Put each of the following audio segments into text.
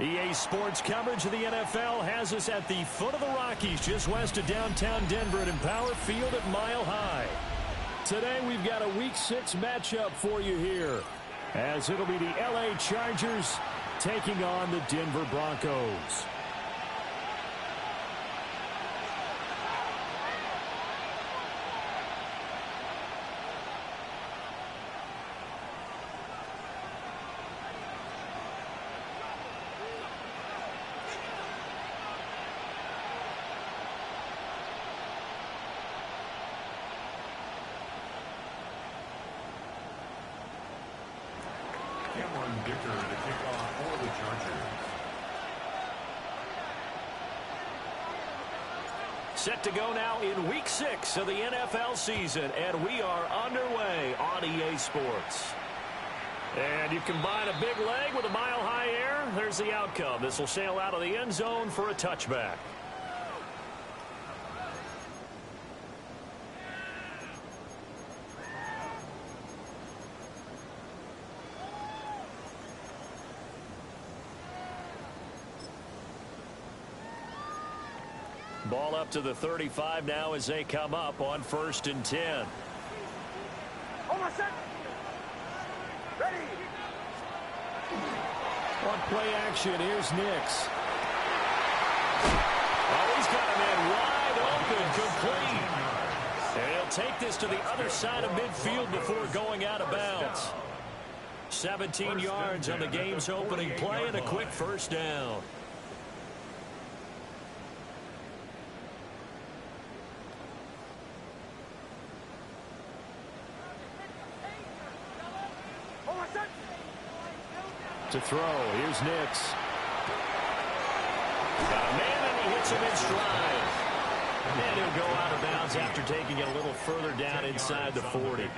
EA Sports coverage of the NFL has us at the foot of the Rockies, just west of downtown Denver at Empower Field at Mile High. Today we've got a Week 6 matchup for you here, as it'll be the LA Chargers taking on the Denver Broncos. Set to go now in Week 6 of the NFL season, and we are underway on EA Sports. And you combine a big leg with a mile-high air, there's the outcome. This will sail out of the end zone for a touchback. Ball up to the 35 now as they come up on 1st and 10. Hold on, set. Ready. On play action, here's Nix. Oh, he's got a man wide open, complete. And he'll take this to the other side of midfield before going out of bounds. 17 yards on the game's opening play and a quick first down. To throw, here's Nix. Got a man and he hits him in stride. And he'll go out of bounds after taking it a little further down inside the 40.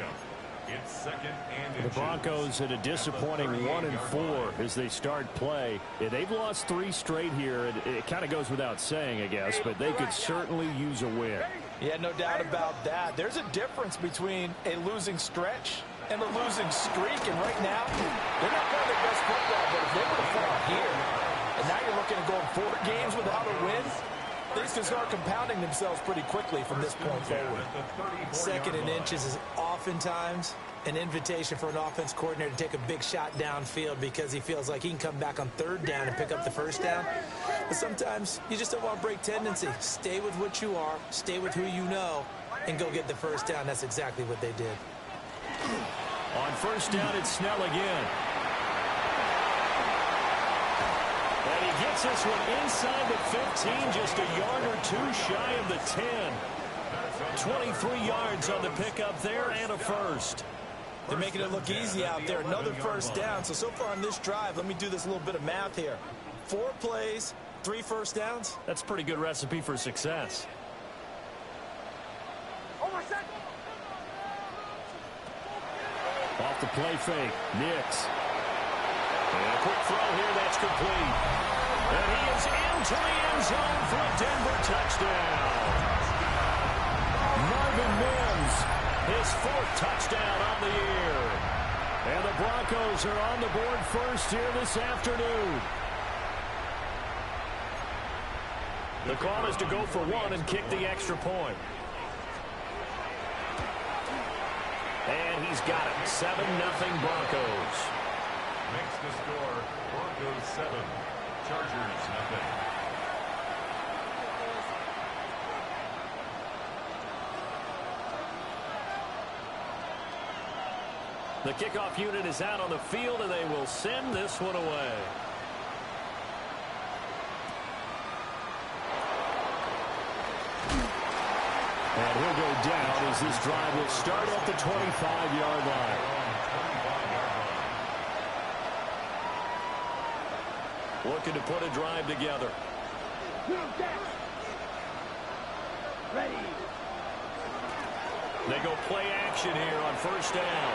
The Broncos at a disappointing 1-4 as they start play. They've lost 3 straight here. It kind of goes without saying, I guess, but they could certainly use a win. Yeah, no doubt about that. There's a difference between a losing stretch and a losing streak, and right now, they're not playing their best football, but if they were to fall here, and now you're looking at going 4 games without a win, things can start compounding themselves pretty quickly from this point forward. 2nd and inches is oftentimes an invitation for an offense coordinator to take a big shot downfield because he feels like he can come back on 3rd down and pick up the 1st down. But sometimes you just don't want to break tendency. Stay with what you are, stay with who you know, and go get the 1st down. That's exactly what they did. On 1st down, it's Snell again. And he gets this one inside the 15, just a yard or 2 shy of the 10. 23 yards on the pickup there and a first. They're making it look easy out there. Another 1st down. So far on this drive, let me do this little bit of math here. 4 plays, 3 first downs. That's a pretty good recipe for success. Off the play fake, Nix. And a quick throw here, that's complete. And he is into the end zone for a Denver touchdown. Marvin Mims, his 4th touchdown on the year. And the Broncos are on the board first here this afternoon. The call is to go for 1 and kick the extra point. And he's got it. 7-0 Broncos. Makes the score Broncos 7, Chargers 0. The kickoff unit is out on the field, and they will send this one away. And he'll go down as this drive will start at the 25-yard line. Looking to put a drive together. Ready. They go play action here on 1st down.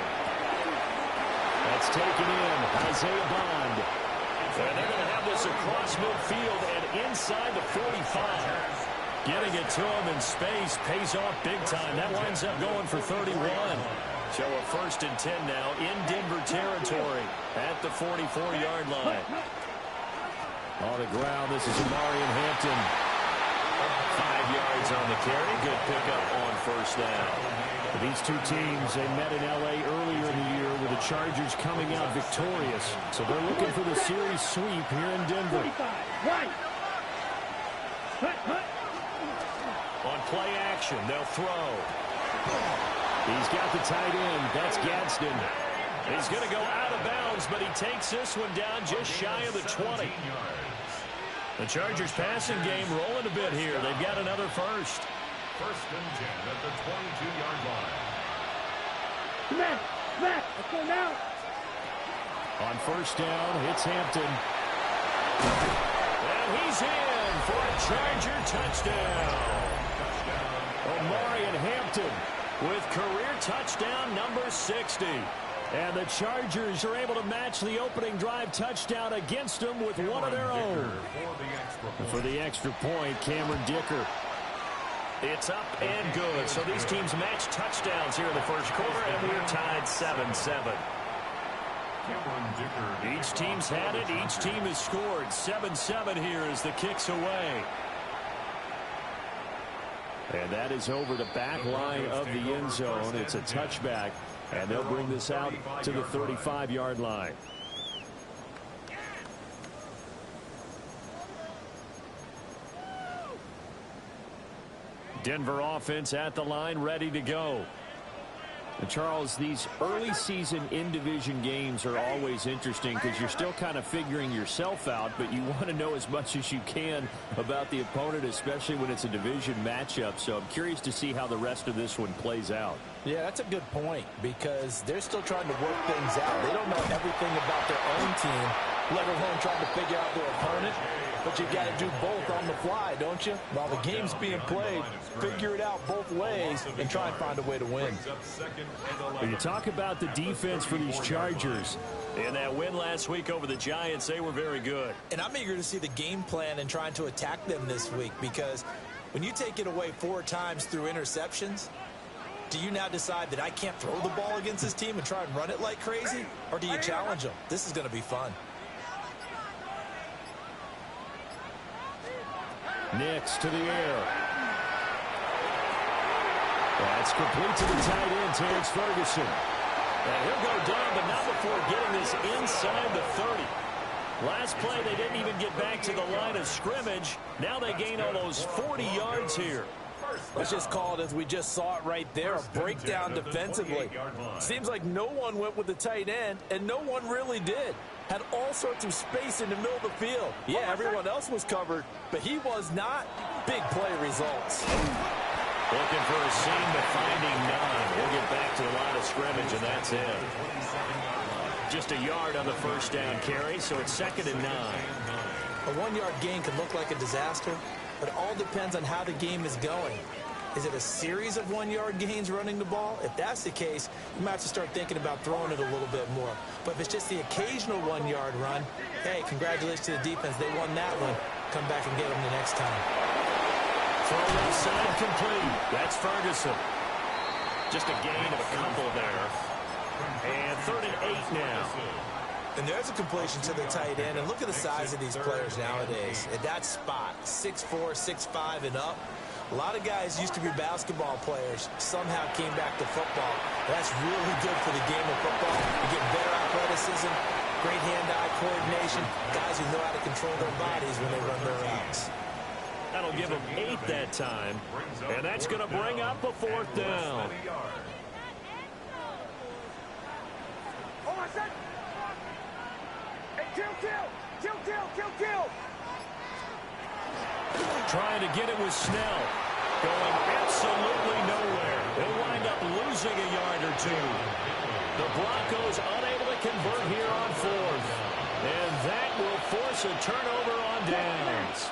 That's taken in. Isaiah Bond. And they're going to have this across midfield and inside the 45. Getting it to him in space pays off big time. That winds up going for 31. So a 1st and 10 now in Denver territory at the 44-yard line. On the ground, this is Amari and Hampton. 5 yards on the carry. Good pickup on first down. These two teams, they met in L.A. earlier in the year with the Chargers coming out victorious. So they're looking for the series sweep here in Denver. On play action, they'll throw. He's got the tight end. That's Gadsden. He's going to go out of bounds, but he takes this one down just shy of the 20. The Chargers passing game rolling a bit here. They've got another first. First and 10 at the 22-yard line. Smack! Let's go now! On first down, hits Hampton. And he's in for a Charger touchdown. Omari and Hampton with career touchdown number 60. And the Chargers are able to match the opening drive touchdown against them with one of their own. For the extra point, Cameron Dicker. It's up and good. So these teams match touchdowns here in the first quarter, and we're tied 7-7. Each team's had it. Each team has scored. 7-7 here as the kick's away. And that is over the back line of the end zone. It's a touchback, and they'll bring this out to the 35-yard line. Denver offense at the line, ready to go. And Charles, these early season in-division games are always interesting because you're still kind of figuring yourself out, but you want to know as much as you can about the opponent, especially when it's a division matchup. So I'm curious to see how the rest of this one plays out. Yeah, that's a good point because they're still trying to work things out. They don't know everything about their own team, let alone trying to figure out their opponent. But you got to do both on the fly, don't you? While the game's being played, figure it out both ways and try and find a way to win. When you talk about the defense for these Chargers, in that win last week over the Giants, they were very good. And I'm eager to see the game plan and trying to attack them this week because when you take it away 4 times through interceptions, do you now decide that I can't throw the ball against this team and try and run it like crazy? Or do you challenge them? This is going to be fun. Nix to the air. That's complete to the tight end, Terrence Ferguson. And he'll go down, but not before getting this inside the 30. Last play, they didn't even get back to the line of scrimmage. Now they gain almost 40 yards here. It's just called, as we just saw it right there, a breakdown defensively. Seems like no one went with the tight end, and no one really did. Had all sorts of space in the middle of the field. Yeah, everyone else was covered, but he was not. Big play results. Looking for a seam-to-finding none. We'll get back to the line of scrimmage, and that's it. Just a yard on the first down carry, so it's 2nd and 9. A 1-yard gain can look like a disaster, but it all depends on how the game is going. Is it a series of 1-yard gains running the ball? If that's the case, you might have to start thinking about throwing it a little bit more. But if it's just the occasional 1-yard run, hey, congratulations to the defense. They won that one. Come back and get them the next time. Throw left side complete. That's Ferguson. Just a gain of a couple there. And 3rd and 8 now. And there's a completion to the tight end. And look at the size of these players nowadays. At that spot, 6'4", 6'5", and up. A lot of guys used to be basketball players, somehow came back to football. That's really good for the game of football. You get better athleticism, great hand-eye coordination, guys who know how to control their bodies when they run their routes. That'll give them 8 that time, and that's going to bring up a 4th down. Hold on, set. Hey, kill. Trying to get it with Snell. Going absolutely nowhere. He'll wind up losing a yard or 2. The Broncos unable to convert here on 4th. And that will force a turnover on downs.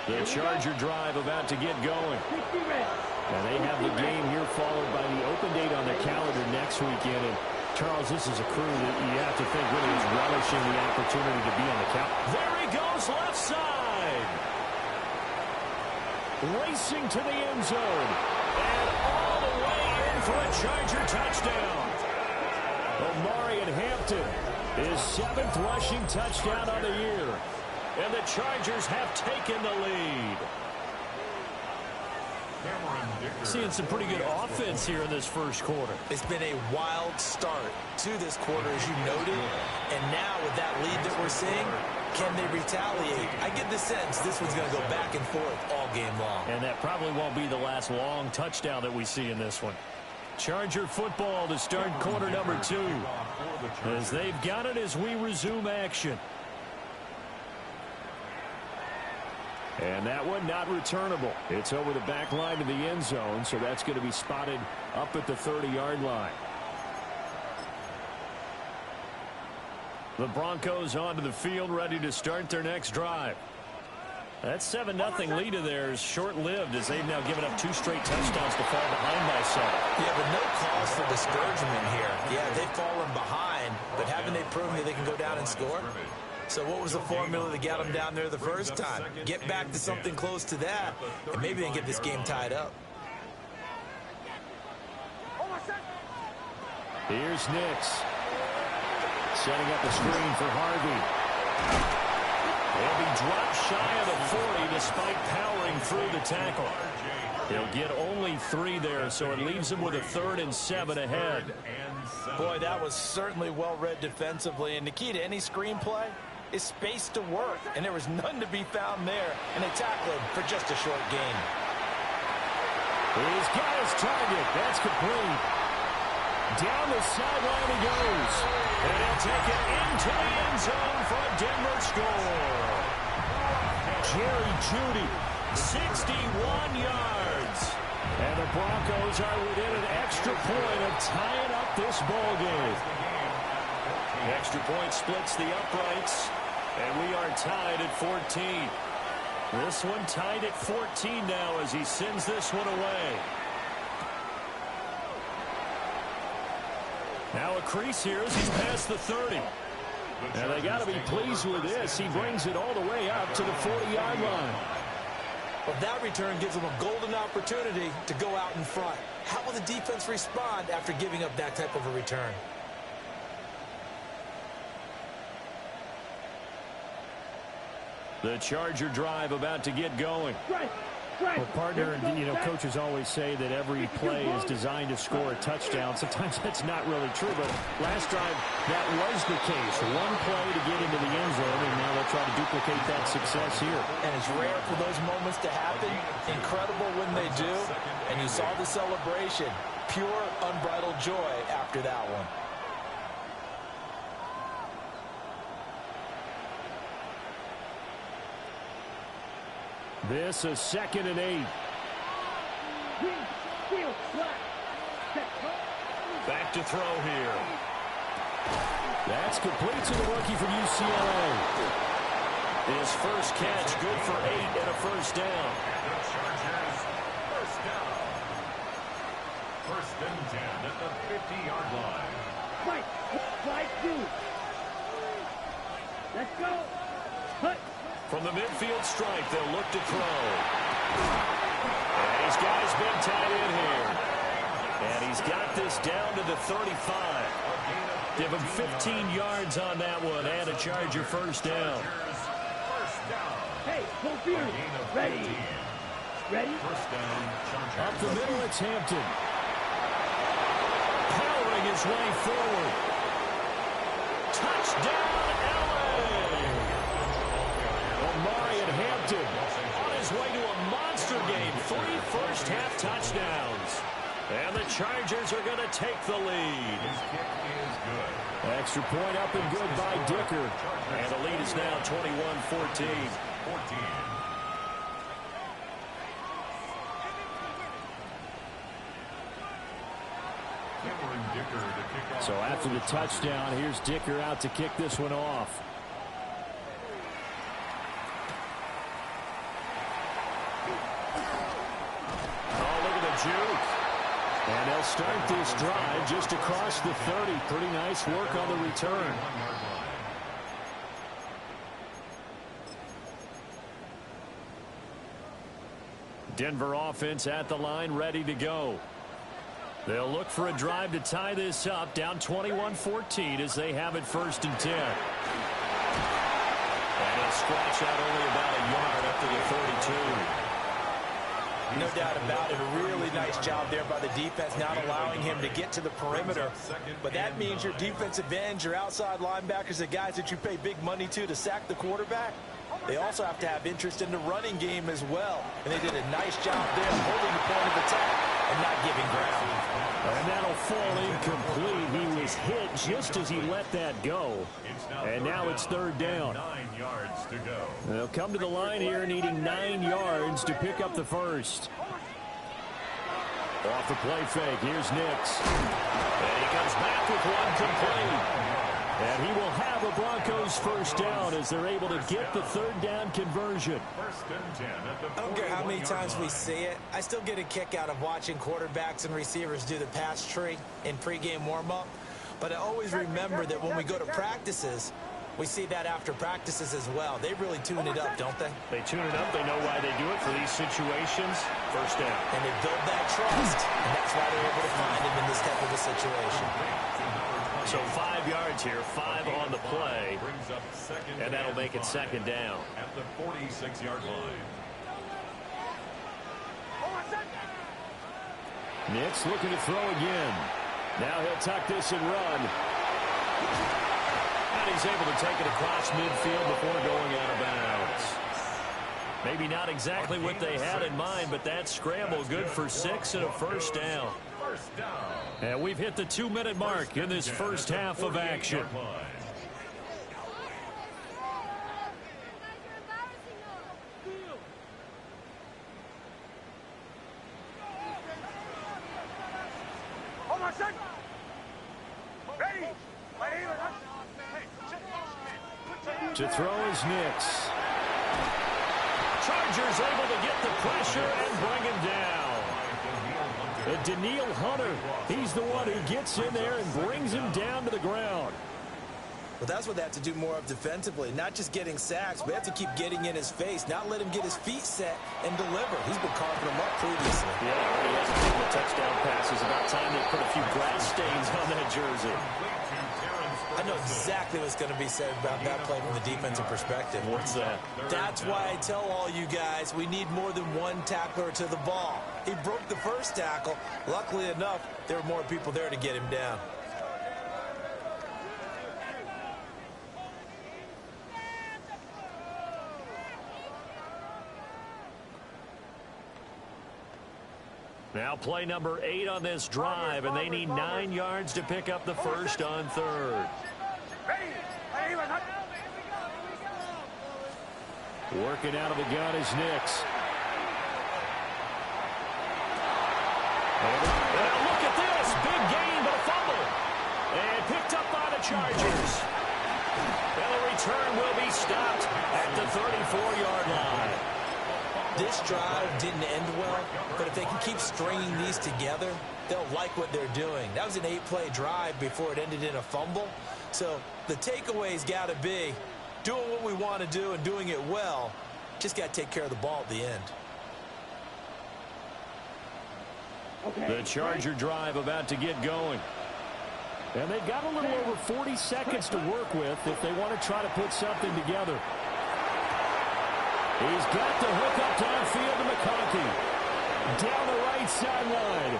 The Charger drive about to get going. Now they have the game here followed by the open date on the calendar next weekend. And Charles, this is a crew that you have to think really is relishing the opportunity to be on the count. There he goes left side. Racing to the end zone. And all the way in for a Charger touchdown. Omari and Hampton, his 7th rushing touchdown on the year. And the Chargers have taken the lead. Seeing some pretty good offense here in this first quarter. It's been a wild start to this quarter, as you noted. And now with that lead that we're seeing, can they retaliate? I get the sense this one's going to go back and forth all game long. And that probably won't be the last long touchdown that we see in this one. Charger football to start quarter number 2. As they've got it as we resume action. And that one not returnable. It's over the back line to the end zone, so that's going to be spotted up at the 30-yard line. The Broncos onto the field, ready to start their next drive. That 7-0 lead of theirs short-lived as they've now given up 2 straight touchdowns to fall behind by 7. Yeah, but no cause for discouragement here. Yeah, they've fallen behind, but haven't they proven that they can go down and score? So what was the formula that got them down there the first time? Get back to something close to that, and maybe they can get this game tied up. Here's Nix. Setting up a screen for Harvey. He'll be dropped shy of the 40 despite powering through the tackle. He'll get only 3 there, so it leaves him with a 3rd and 7 ahead. Boy, that was certainly well-read defensively, and the key to any screenplay is space to work, and there was none to be found there, and they tackled him for just a short gain. He's got his target. That's complete. Down the sideline he goes. And he'll take it into the end zone for a Denver score. Jerry Jeudy, 61 yards. And the Broncos are within an extra point of tying up this ball game. The extra point splits the uprights, and we are tied at 14. This one tied at 14 now as he sends this one away. Now a crease here as he's past the 30. And they got to be pleased with this. He brings it all the way up to the 40-yard line. Well, that return gives them a golden opportunity to go out in front. How will the defense respond after giving up that type of a return? The Charger drive about to get going. Well, partner, coaches always say that every play is designed to score a touchdown. Sometimes that's not really true, but last drive, that was the case. One play to get into the end zone, and now they'll try to duplicate that success here. And it's rare for those moments to happen. Incredible when they do. And you saw the celebration. Pure, unbridled joy after that one. This is 2nd and 8. Back to throw here. That's complete to the rookie from UCLA. His first catch, good for 8 and a first down. First and 10 at the 50-yard line. Fight, two. Let's go. Hut. From the midfield stripe, they'll look to throw. And he's got his men tied in here. And he's got this down to the 35. Give him 15 yards on that one and a Charger first down. Hey, no fear. Ready. Ready? Up the middle, it's Hampton. Powering his way forward. Touchdown, LA! Omari and Hampton on his way to a monster game. 3 first-half touchdowns. And the Chargers are going to take the lead. Extra point up and good by Dicker. And the lead is now 21-14. So after the touchdown, here's Dicker out to kick this one off. Oh, look at the juke. And they'll start this drive just across the 30. Pretty nice work on the return. Denver offense at the line, ready to go. They'll look for a drive to tie this up, down 21-14 as they have it 1st and 10. And He'll scratch out only about a yard up to the 32. No doubt about it. A really nice job there by the defense, not allowing him to get to the perimeter. But that means your defensive ends, your outside linebackers, the guys that you pay big money to sack the quarterback, they also have to have interest in the running game as well. And they did a nice job there holding the point of attack and not giving ground. And that'll fall incomplete. He was hit just as he let that go. And now it's third down. 9 yards to go. They'll come to the line here needing 9 yards to pick up the first. Off the play fake. Here's Nix. And he comes back with one complete. And he will have a Broncos first down as they're able to get the third down conversion. First and 10 at the I don't care how many times we see it. I still get a kick out of watching quarterbacks and receivers do the pass tree in pregame warm-up. But I always remember that when we go to practices, we see that after practices as well. They really tune it up, don't they? They tune it up. They know why they do it for these situations. First down. And they build that trust, and that's why they're able to find him in this type of a situation. So 5 yards here, 5 on the play, and that'll make it second down. At the 46-yard line. Nix looking to throw again. Now he'll tuck this and run. And he's able to take it across midfield before going out of bounds. Maybe not exactly what they had in mind, but that scramble good for 6 and a first down. And we've hit the 2-minute mark in this first half of action. To throw is Nix. Chargers able to get the pressure and bring him down. Daniil Hunter, he's the one who gets in there and brings him down to the ground. Well, that's what they have to do more of defensively, not just getting sacks, but they have to keep getting in his face, not let him get his feet set and deliver. He's been carving them up previously. Yeah, he has a couple of touchdown passes. About time they put a few grass stains on that jersey. I know exactly what's going to be said about that play from the defensive perspective. What's that? That's why I tell all you guys we need more than one tackler to the ball. He broke the first tackle. Luckily enough, there were more people there to get him down. Now play number 8 on this drive, and they need 9 yards to pick up the first on third. Working out of the gun is Nix. And look at this. Big gain, but a fumble. And picked up by the Chargers. And the return will be stopped at the 34-yard line. This drive didn't end well, but if they can keep stringing these together, they'll like what they're doing. That was an 8-play drive before it ended in a fumble. So the takeaway's got to be doing what we want to do and doing it well. Just got to take care of the ball at the end. The Charger drive about to get going. And they've got a little over 40 seconds to work with if they want to try to put something together. He's got the hook up downfield to McConkey. Down the right sideline.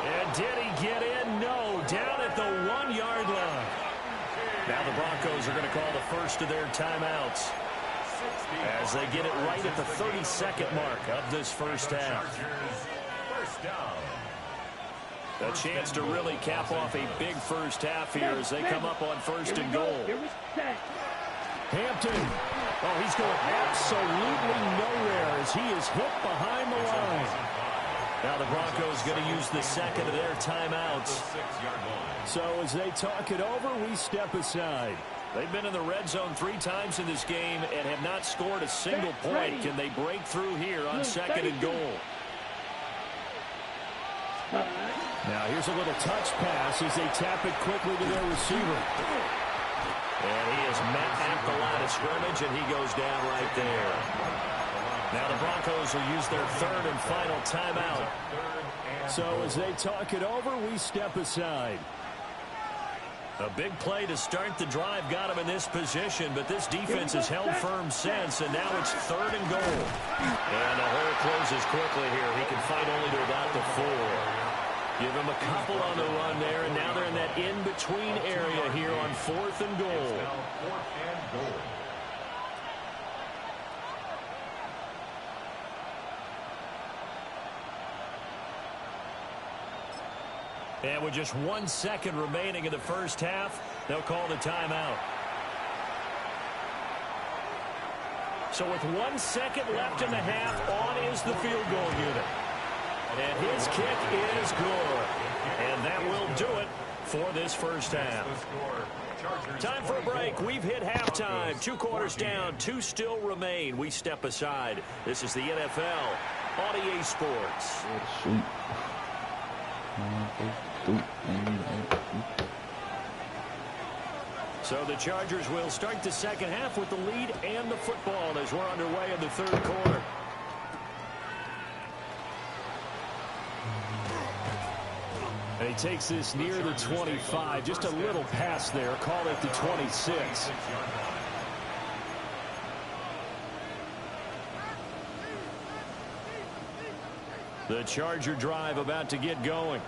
And did he get in? No. Down at the 1-yard line. Now the Broncos are going to call the first of their timeouts as they get it right at the 32nd mark of this first half. A chance to really cap off a big first half here as they come up on first and goal. Hampton. Oh, he's going absolutely nowhere as he is hit behind the line. Now the Broncos going to use the second of their timeouts. So as they talk it over, we step aside. They've been in the red zone 3 times in this game and have not scored a single point. Can they break through here on second and goal? Now here's a little touch pass as they tap it quickly to their receiver. And he is met at the line of scrimmage, and he goes down right there. Now the Broncos will use their third and final timeout. So as they talk it over, we step aside. A big play to start the drive got him in this position, but this defense has held firm since, and now it's 3rd and goal. And the hole closes quickly here. He can fight only to about the 4. Give him a couple on the run there, and now they're in that in-between area here on 4th and goal. And with just 1 second remaining in the first half, they'll call the timeout. So with 1 second left in the half, on is the field goal unit. And his kick is good. And that will do it for this first half. Time for a break. We've hit halftime. 2 quarters down, 2 still remain. We step aside. This is the NFL on EA Sports. So the Chargers will start the second half with the lead and the football as we're underway in the 3rd quarter. And he takes this near the 25, just a little pass there, call it the 26. The Charger drive about to get going.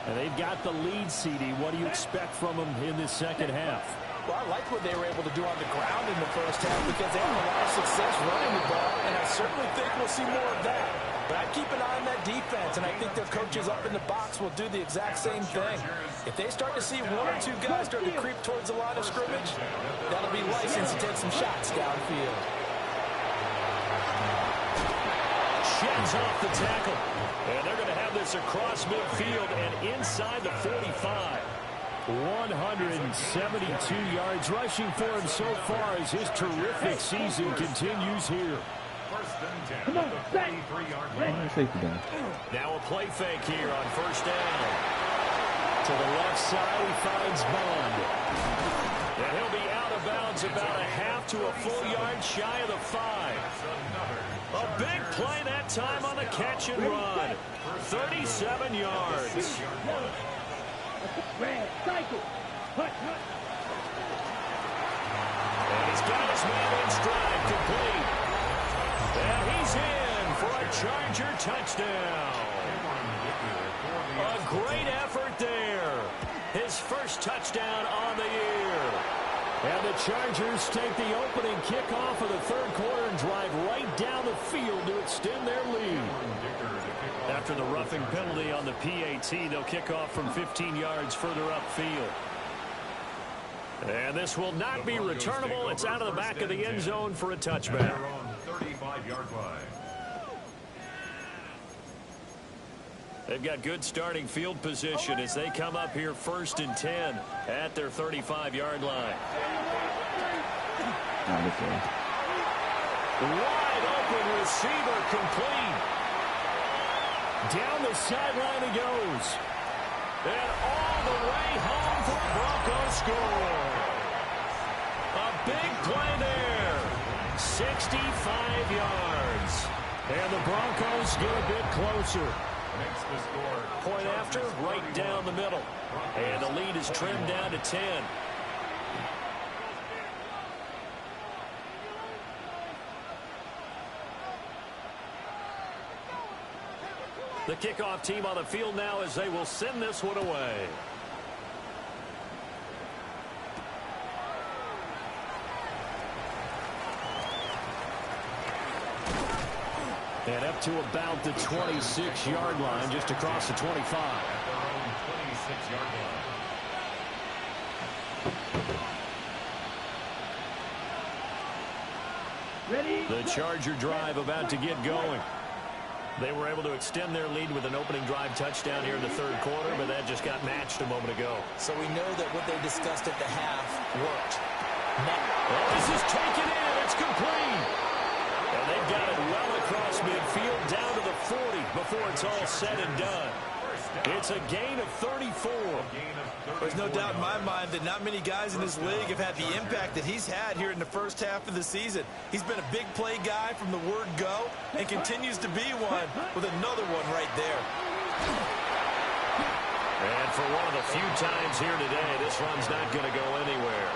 And they've got the lead, CD. What do you expect from them in this second half? Well, I like what they were able to do on the ground in the first half because they had a lot of success running the ball, and I certainly think we'll see more of that. But I'd keep an eye on that defense, and I think their coaches up in the box will do the exact same thing. If they start to see 1 or 2 guys start to creep towards the line of scrimmage, that'll be license to take some shots downfield. Sheds off the tackle. And they're going to have this across midfield and inside the 45. 172 yards rushing for him so far as his terrific season continues here. Come on, back. Now a play fake here on first down. To the left side, he finds Bond. And he'll be out of bounds about a half to a full yard shy of the 5. A big play that time on the catch and run. 37 yards. Red, cycle. Hut. And he's got his man in stride, complete. And he's in for a Charger touchdown. A great effort there. His first touchdown on the year. And the Chargers take the opening kickoff of the 3rd quarter and drive right down the field to extend their lead. After the roughing penalty on the PAT, they'll kick off from 15 yards further upfield. And this will not be returnable. It's out of the back of the end zone for a touchback. 35-yard line. They've got good starting field position as they come up here 1st and 10 at their 35-yard line. Wide open receiver complete. Down the sideline he goes. And all the way home for a Broncos score. A big play there. 65 yards. And the Broncos get a bit closer. Point after, right down the middle. And the lead is trimmed down to 10. The kickoff team on the field now as they will send this one away. And up to about the 26-yard line, just across the 25. At their own 26-yard line. Ready? The Charger drive about to get going. They were able to extend their lead with an opening drive touchdown here in the 3rd quarter, but that just got matched a moment ago. So we know that what they discussed at the half worked. Well, this is taken in. It's complete. And they've got it well across midfield down to the 40 before it's all said and done. It's a gain of 34. There's no doubt in my mind that not many guys in this league have had the impact that he's had here in the first half of the season. He's been a big play guy from the word go and continues to be one with another one right there. And for one of the few times here today, this run's not going to go anywhere.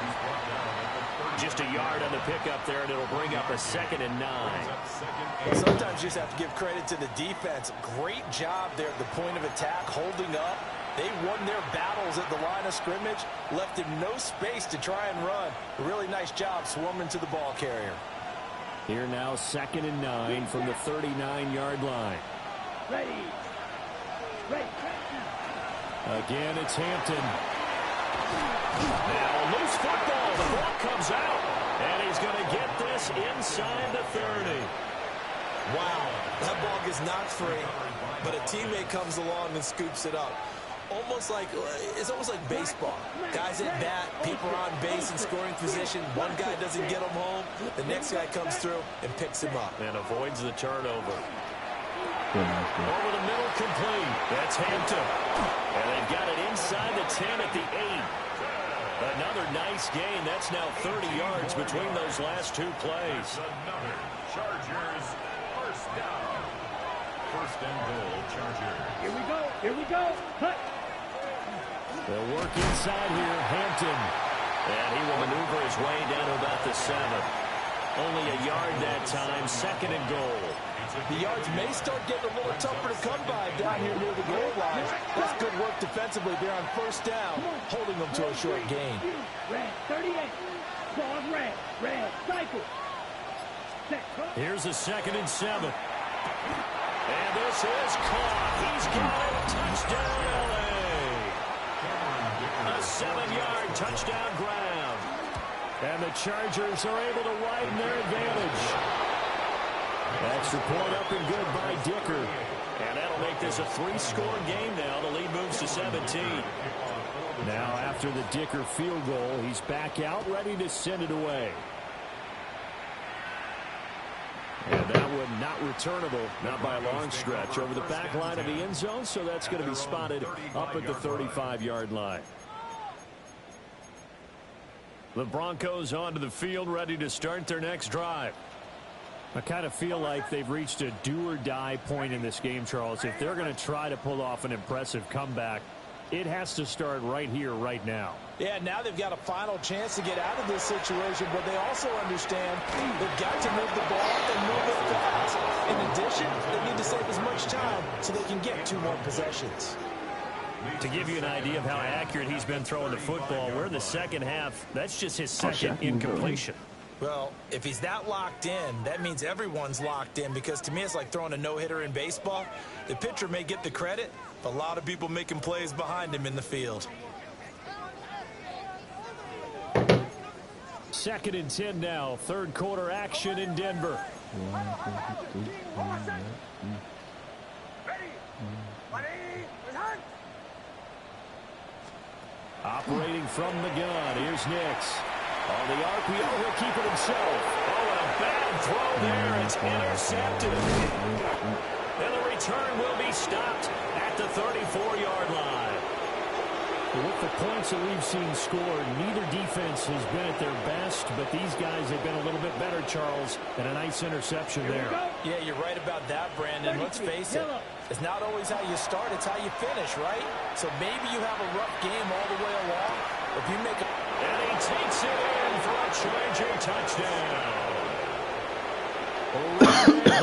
Just a yard on the pickup there, and it'll bring up a 2nd and 9. Well, sometimes you just have to give credit to the defense. Great job there at the point of attack, holding up. They won their battles at the line of scrimmage, left him no space to try and run. A really nice job swarming to the ball carrier. Here now, 2nd and 9 from the 39-yard line. Ready. Again, it's Hampton. Now a loose football. The ball comes out. And he's going to get this inside the 30. Wow, that ball gets knocked free, but a teammate comes along and scoops it up. It's almost like baseball. Guys at bat, people are on base in scoring position. One guy doesn't get him home. The next guy comes through and picks him up. And avoids the turnover. Over the middle, complete. That's Hampton. And they've got it inside the 10 at the 8. Another nice gain. That's now 30 yards between those last two plays. Another Chargers first down. First and goal, Chargers. Here we go. Cut. They'll work inside here. Hampton. And he will maneuver his way down to about the 7. Only a yard that time. 2nd and goal. The yards may start getting a little tougher to come by down here near the goal line. That's good work defensively there on first down, holding them to a short gain. Red, 38. Ball red. Cycle. Here's a 2nd and 7. And this is caught. He's got it. Touchdown, L.A. A 7-yard touchdown grab. And the Chargers are able to widen their advantage. Extra point up and good by Dicker. And that'll make this a 3-score game now. The lead moves to 17. Now after the Dicker field goal, he's back out, ready to send it away. And that one not returnable, not by a long stretch, over the back line of the end zone, so that's going to be spotted up at the 35-yard line. The Broncos onto the field, ready to start their next drive. I kind of feel like they've reached a do-or-die point in this game, Charles. If they're going to try to pull off an impressive comeback, it has to start right here, right now. Yeah, now they've got a final chance to get out of this situation, but they also understand they've got to move the ball and move it fast. In addition, they need to save as much time so they can get 2 more possessions. To give you an idea of how accurate he's been throwing the football, we're in the second half. That's just his second incompletion. Well, if he's that locked in, that means everyone's locked in, because to me it's like throwing a no-hitter in baseball. The pitcher may get the credit, but a lot of people making plays behind him in the field. 2nd and 10 now. 3rd quarter action in Denver. Operating from the gun. Here's Nix. On the RPO, he'll keep it himself. Oh, and a bad throw there. It's intercepted. And the return will be stopped at the 34-yard line. With the points that we've seen scored, neither defense has been at their best, but these guys have been a little bit better, Charles, and a nice interception there. Yeah, you're right about that, Brandon. Let's face it. It's not always how you start, it's how you finish, right? So maybe you have a rough game all the way along. If you make a... And he takes it in for a Charger touchdown.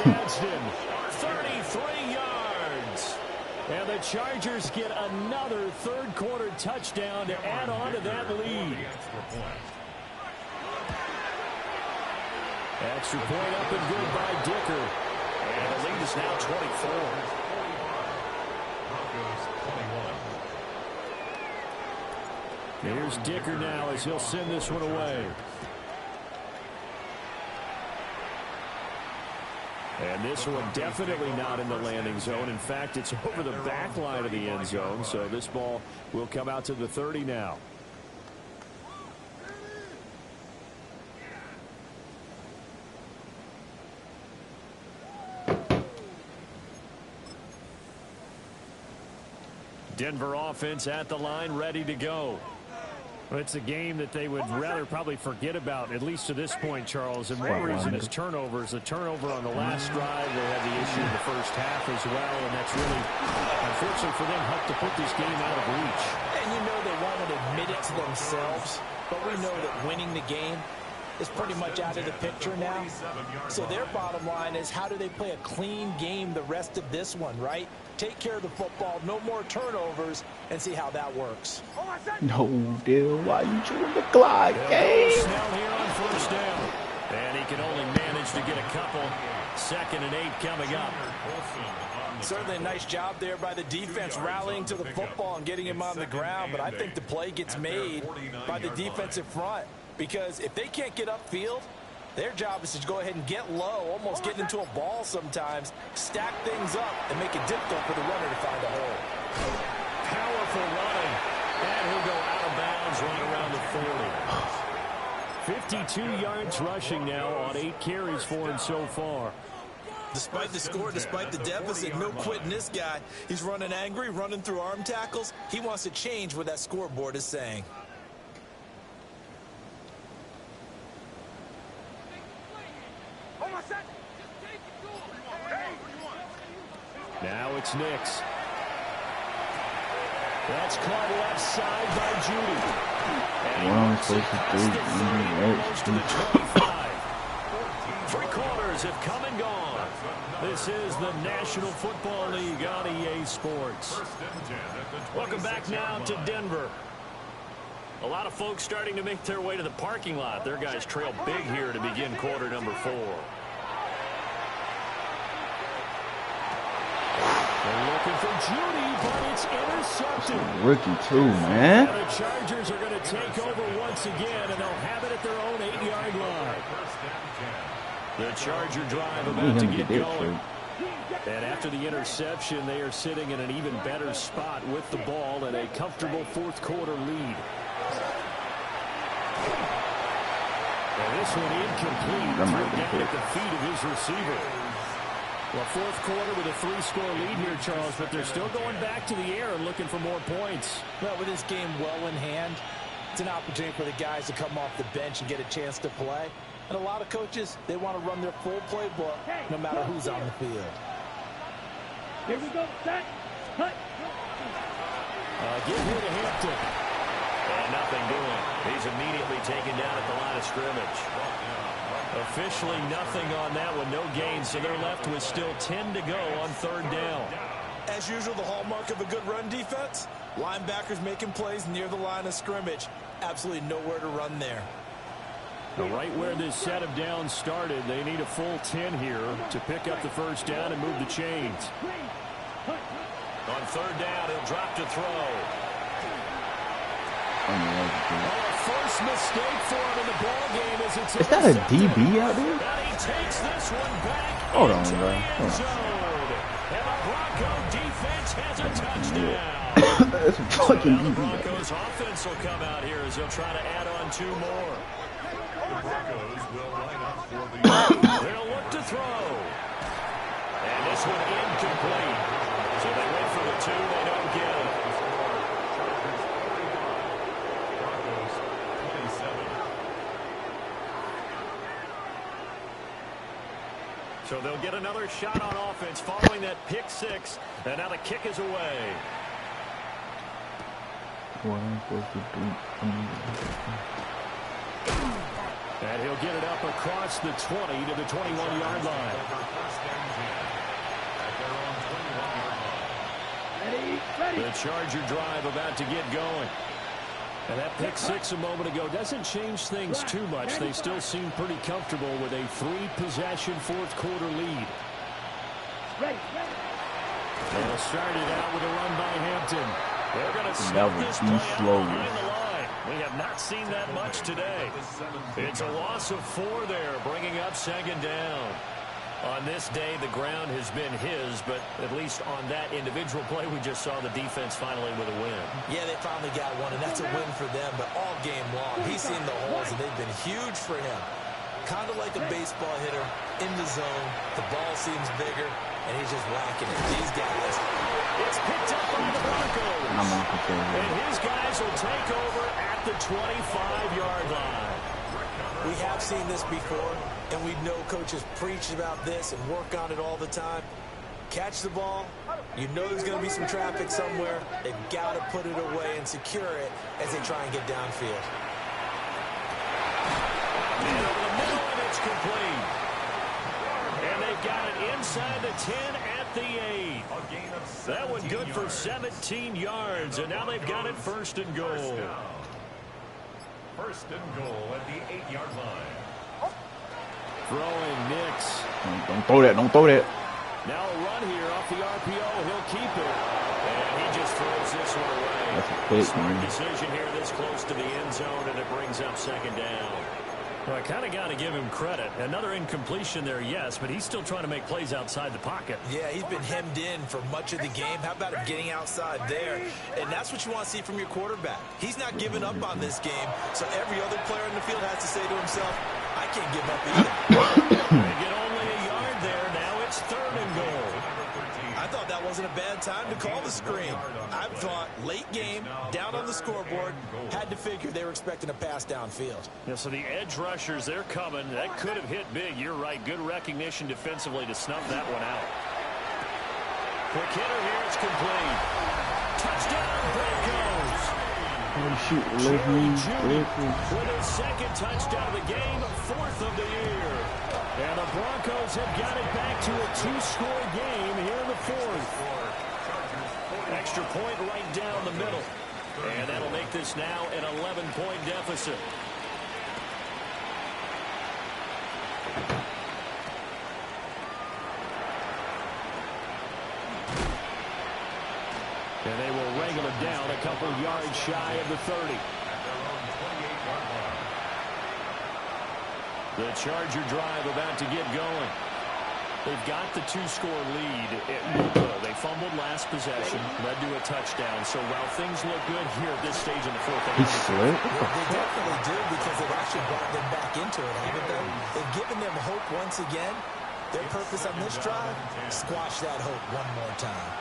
Gadsden, 33 yards. And the Chargers get another 3rd quarter touchdown to add on to that lead. Extra point up and good by Dicker. And the lead is now 24. Here's Dicker now as he'll send this one away. And this one definitely not in the landing zone. In fact, it's over the back line of the end zone, so this ball will come out to the 30 now. Denver offense at the line, ready to go. It's a game that they would rather probably forget about, at least to this point, Charles. And one reason is turnovers. The turnover on the last drive, they had the issue in the first half as well, and that's really, unfortunately for them, helped to put this game out of reach. And you know they won't admit it to themselves, but we know that winning the game is pretty much out of the picture now. So their bottom line is, how do they play a clean game the rest of this one, right? Take care of the football, no more turnovers, and see how that works. No deal. Why you chewing the clock, game? Snell here on first down. And he can only manage to get a couple. 2nd and 8 coming up. Certainly a nice job there by the defense, rallying to the football and getting him on the ground. But I think the play gets made by the defensive front, because if they can't get upfield, their job is to go ahead and get low, almost getting into a ball sometimes, stack things up, and make it difficult for the runner to find a hole. Powerful running. And he'll go out of bounds right around the 40. 52 yards rushing now on 8 carries for him so far. Despite the score, despite the deficit, no quitting this guy. He's running angry, running through arm tackles. He wants to change what that scoreboard is saying. Now it's Nix. That's caught left side by Judy. What am I supposed to do? 3 quarters have come and gone. This is the National Football League on EA Sports. Welcome back now to Denver. A lot of folks starting to make their way to the parking lot. Their guys trail big here to begin quarter number 4. They're looking for Judy, but it's intercepted. Rookie too, man. And the Chargers are going to take over once again, and they'll have it at their own 8-yard line. The Charger drive about to get going. And after the interception, they are sitting in an even better spot with the ball and a comfortable 4th quarter lead. And this one incomplete. Down at the feet of his receiver. Well, 4th quarter with a 3-score lead here, Charles, but they're still going back to the air and looking for more points. Well, with this game well in hand, it's an opportunity for the guys to come off the bench and get a chance to play. And a lot of coaches, they want to run their full playbook no matter who's on the field. Here we go. Set. Cut. Give here to Hampton. And nothing doing. He's immediately taken down at the line of scrimmage. Officially nothing on that one. No gain, so they're left with still 10 to go on 3rd down. As usual, the hallmark of a good run defense, linebackers making plays near the line of scrimmage. Absolutely nowhere to run there. Right where this set of downs started, they need a full 10 here to pick up the 1st down and move the chains. On 3rd down, he'll drop to throw. First mistake for him in the ball game as it's is that a DB out there? And he takes this one back. Hold on, bro. And the Bronco defense has a touchdown. That's a fucking DB. Broncos offense will come out here as they'll try to add on 2 more. The Broncos will line up for the They'll look to throw. And this one incomplete. So they went for the 2, they don't get it. Broncos 27. So they'll get another shot on offense following that pick 6. And now the kick is away. What am I supposed to do? And he'll get it up across the 20 to the 21-yard line. Ready. The Charger drive about to get going. And that pick 6 a moment ago doesn't change things too much. They still seem pretty comfortable with a 3-possession 4th quarter lead. Ready. They'll start it out with a run by Hampton. They're going to That snap was this too play slow. out behind the line. We have not seen that much today. It's a loss of 4 there, bringing up 2nd down. On this day, the ground has been his, but at least on that individual play, we just saw the defense finally with a win. Yeah, they finally got one, and that's a win for them, but all game long, he's seen the holes, and they've been huge for him. Kind of like a baseball hitter, in the zone, the ball seems bigger, and he's just whacking it. These guys. It's picked up by the Broncos. And his guys will take over at the 25-yard line. We have seen this before, and we know coaches preach about this and work on it all the time. Catch the ball. You know there's going to be some traffic somewhere. They've got to put it away and secure it as they try and get downfield. And over the middle, and it's complete. And they've got it inside the 10 at the 8. That one good for 17 yards, and now they've got it first and goal. First and goal at the 8-yard line. Throwing Nix. Don't throw that. Don't throw that. Now a run here off the RPO. He'll keep it. And he just throws this one away. That's a quick Smart one. decision here this close to the end zone, and it brings up second down. Well, I kind of got to give him credit. Another incompletion there, yes, but he's still trying to make plays outside the pocket. Yeah, he's been hemmed in for much of the game. How about him getting outside there? And that's what you want to see from your quarterback. He's not giving up on this game, so every other player in the field has to say to himself, I can't give up either. They get only a yard there. Now it's third and goal. I thought that wasn't a bad time to call the screen. I thought late game, down on the scoreboard, had to figure they were expecting a pass downfield. Yeah, so the edge rushers, they're coming. That could have hit big. You're right. Good recognition defensively to snuff that one out. Quick hitter here. It's complete. Touchdown, Broncos. Oh, shoot. With his second touchdown of the game, fourth of the year. And the Broncos have got it back to a two-score game here in the fourth. Extra point right down the middle. And that'll make this now an 11-point deficit. And they will wrangle it down a couple yards shy of the 30. The Charger drive about to get going. They've got the two-score lead. They fumbled last possession, led to a touchdown. So while things look good here at this stage in the fourth, He slid? They definitely do, because they've actually brought them back into it, haven't they? They've given them hope once again. Their purpose on this drive, squash that hope one more time.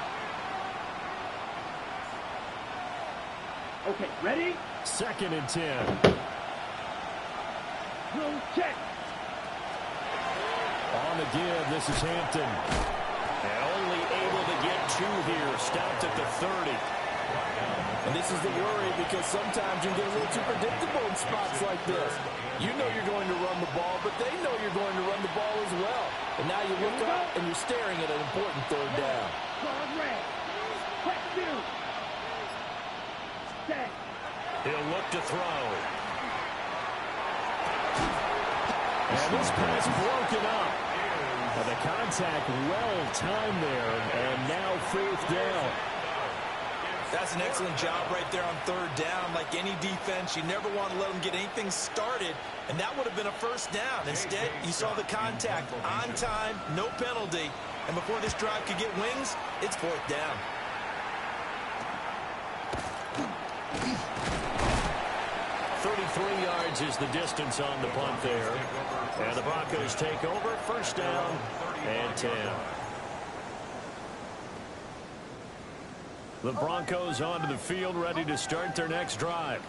Okay, ready? Second and 10. Roll check. On the give, this is Hampton. And only able to get two here. Stopped at the 30. And this is the worry, because sometimes you can get a little too predictable in spots like this. You know you're going to run the ball, but they know you're going to run the ball as well. And now you look up and you're staring at an important third down. Guard red. Check two. Set. He'll look to throw. And this pass broken up. And the contact well timed there. And now fourth down. That's an excellent job right there on third down. Like any defense, you never want to let them get anything started, and that would have been a first down. Instead, you saw the contact on time, no penalty, and before this drive could get wings, it's fourth down. 33 yards is the distance on the punt there. And the Broncos take over. First down and 10. The Broncos onto the field, ready to start their next drive.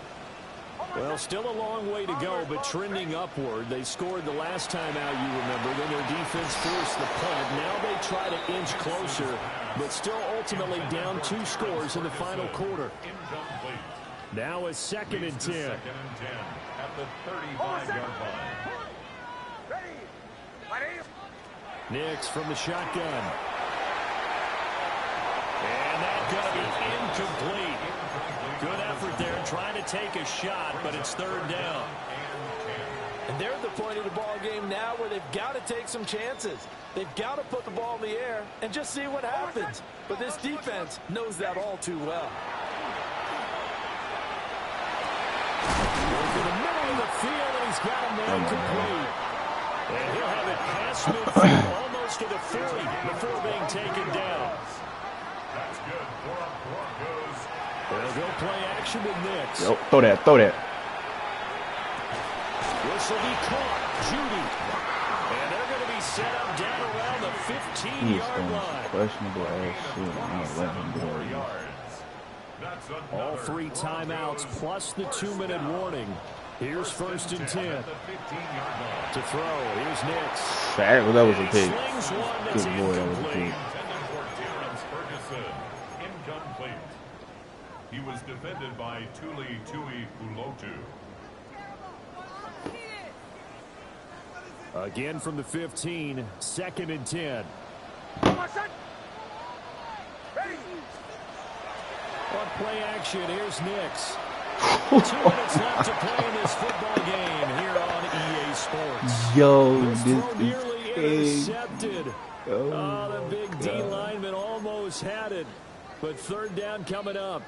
Well, still a long way to go, but trending upward. They scored the last time out, you remember. Then their defense forced the punt. Now they try to inch closer, but still ultimately down 2 scores in the final quarter. Now a second and 10. Second and 10 at the 35-yard line. Nix from the shotgun. And that's going to be incomplete. Good effort there, trying to take a shot, but it's third down. And they're at the point of the ball game now where they've got to take some chances. They've got to put the ball in the air and just see what happens. But this defense knows that all too well. To the middle of the field, and he's got him there complete. And he'll have it past midfield, almost to the 40 before being taken down. That's good for the Broncos. They'll go play action with Nix. Yo, throw that, throw that. This will be caught. Judy. And they're going to be set up down around the He is 15-yard throwing line. questionable ass shit. I'm not letting him do it. That's All 3 timeouts plus the 2-minute warning. Here's 1st and 10. To throw, here's Nix. Well, that was a pick. Good boy, that was a pick. Incomplete. He was defended by Tuli Pulotu. Again from the 15, 2nd and 10. On play action, here's Nix. 2 minutes left to play in this football game here on EA Sports. Yo, this is nearly intercepted. Oh, the big D lineman almost had it, but 3rd down coming up.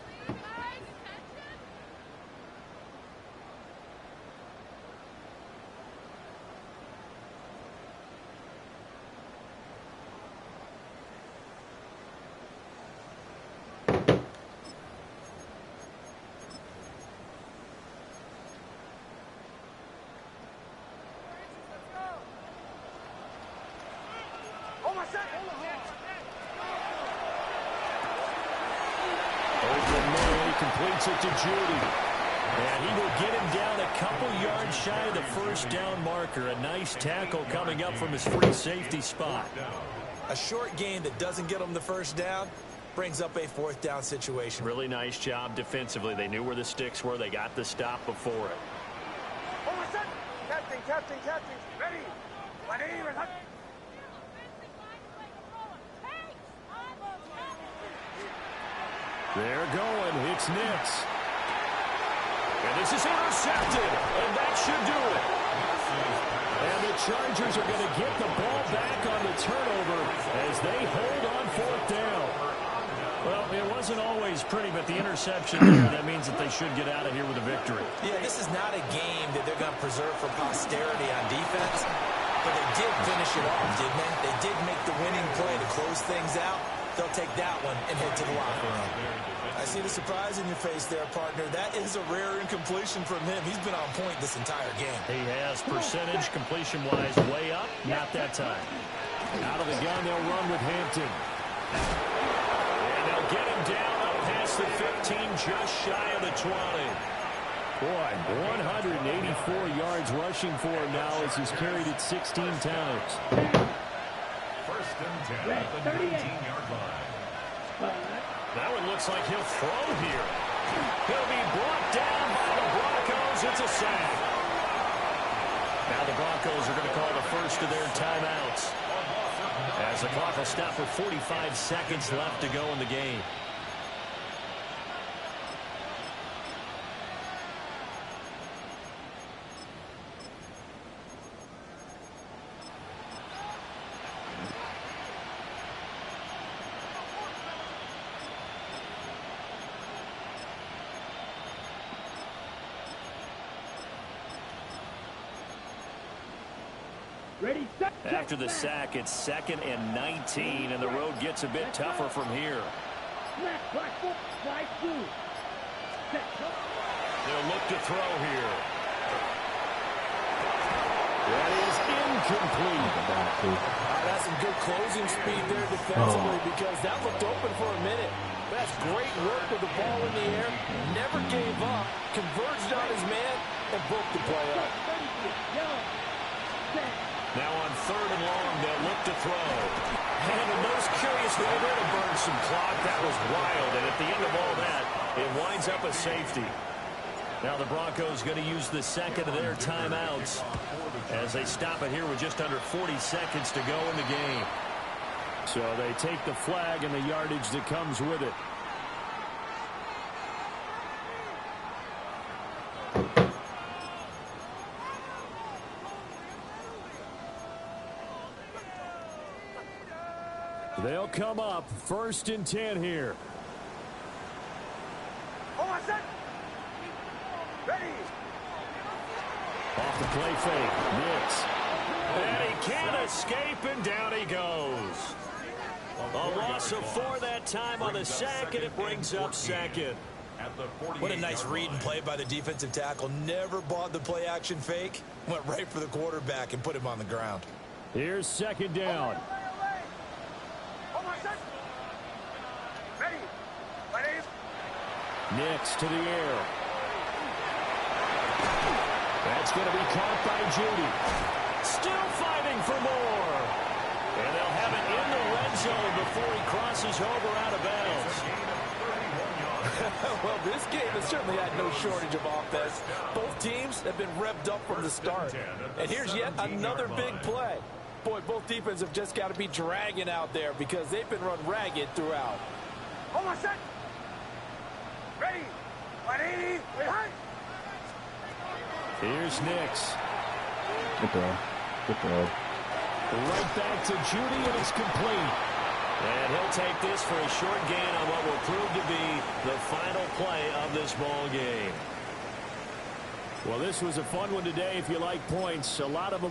Completes it to Judy. And he will get him down a couple yards shy of the 1st down marker. A nice tackle coming up from his free safety spot. A short gain that doesn't get him the 1st down brings up a 4th down situation. Really nice job defensively. They knew where the sticks were. They got the stop before it. Captain. Ready. They're going. It's Nix. And this is intercepted. And that should do it. And the Chargers are going to get the ball back on the turnover as they hold on 4th down. Well, it wasn't always pretty, but the interception there, that means that they should get out of here with a victory. Yeah, this is not a game that they're going to preserve for posterity on defense. But they did finish it off, didn't they? They did make the winning play to close things out. They'll take that one and head to the locker room. I see the surprise in your face there, partner. That is a rare incompletion from him. He's been on point this entire game. He has percentage completion-wise way up. Not that time. Out of the gun, they'll run with Hampton. And they'll get him down up past the 15, just shy of the 20. Boy, 184 yards rushing for him now as he's carried it 16 times. 1st and 10 at the 19-yard line. That one looks like he'll throw here. He'll be brought down by the Broncos. It's a sack. Now the Broncos are going to call the first of their timeouts, as the clock will stop with 45 seconds left to go in the game. Ready, set. After the sack, it's 2nd and 19, and the road gets a bit tougher from here. They'll look to throw here. That is incomplete. That's some good closing speed there defensively because that looked open for a minute. That's great work with the ball in the air. Never gave up. Converged on his man and broke the play up. Now on 3rd and long, they'll look to throw. And the most curious way there to burn some clock. That was wild, and at the end of all that, it winds up a safety. Now the Broncos going to use the 2nd of their timeouts as they stop it here with just under 40 seconds to go in the game. So they take the flag and the yardage that comes with it. They'll come up 1st and 10 here. Ready. Off the play fake, Nix. And he can't escape, and down he goes. A loss of 4 that time on the sack, and it brings up 2nd. What a nice read and play by the defensive tackle. Never bought the play action fake. Went right for the quarterback and put him on the ground. Here's 2nd down. Nix to the air. That's going to be caught by Judy. Still fighting for more. And they'll have it in the red zone before he crosses over out of bounds. Well, this game has certainly had no shortage of offense. Both teams have been revved up from the start. And here's yet another big play. Boy, both defenses have just got to be dragging out there because they've been run ragged throughout. Hold on, set. Ready. 180. Right. Here's Nix. Good throw. Good throw. Right back to Judy, and it's complete. And he'll take this for a short gain on what will prove to be the final play of this ball game. Well, this was a fun one today if you like points. A lot of them